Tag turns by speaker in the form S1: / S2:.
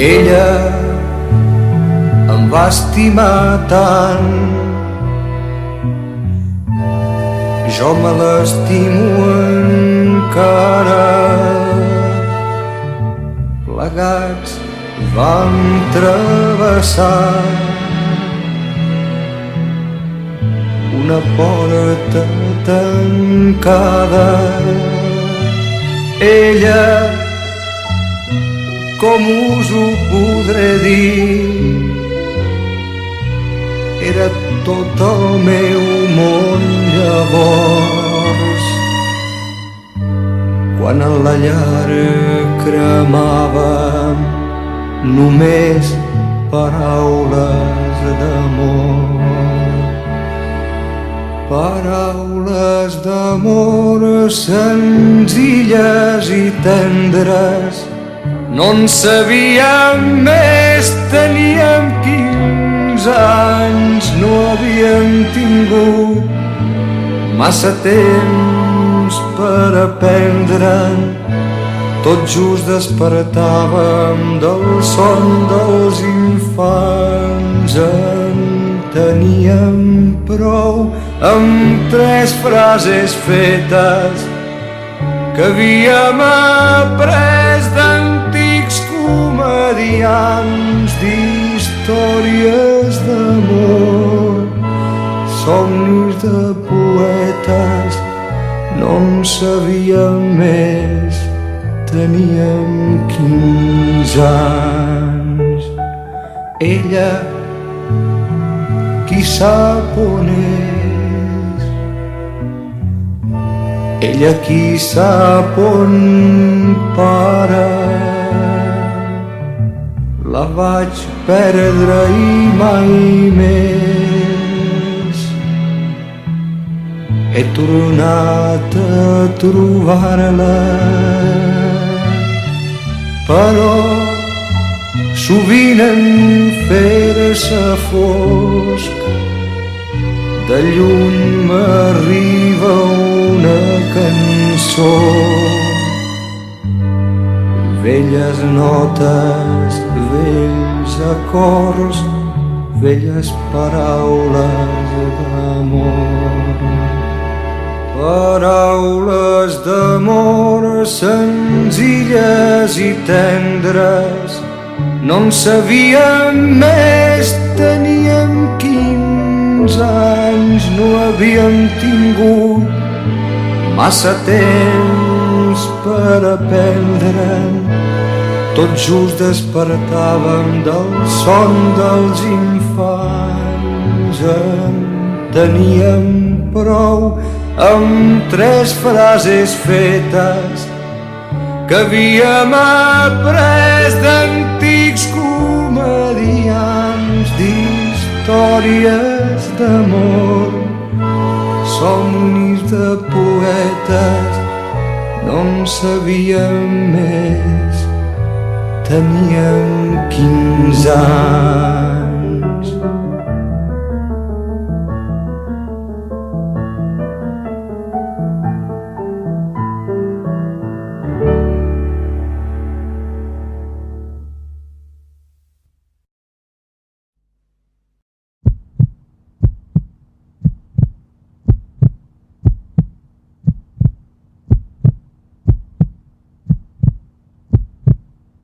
S1: Ella em va estimar tant, jo me l'estimo encara. Plegats vam travessar una porta tancada. Ella, com us ho podré dir, era tot el meu món llavors. Quan en la llar cremàvem només paraules d'amor. Paraules d'amor senzilles i tendres. No en sabíem més, teníem 15 anys, no havíem tingut massa temps per aprendre'n. Tot just despertàvem del son dels infants. En teníem prou amb 3 frases fetes que havíem après d'antics comediants, d'històries d'amor, somnis de poetes. No en sabíem més, teníem 15 anys. Ella, qui sap on és? Ella, qui sap on para? La vaig perdre i mai més he tornat a trobar-la. Però sovint en fer-se fosc de lluny m'arriba una cançó. Velles notes, vells acords, velles paraules d'amor. Paraules d'amor senzilles i tendres. No en sabíem més, teníem 15 anys, no havíem tingut massa temps per aprendre'n. Tot just despertàvem del son dels infants. En teníem prou amb 3 frases fetes que havíem après d'antics comediants, d'històries d'amor, somnis de poetes. No en sabíem més, teníem 15 anys.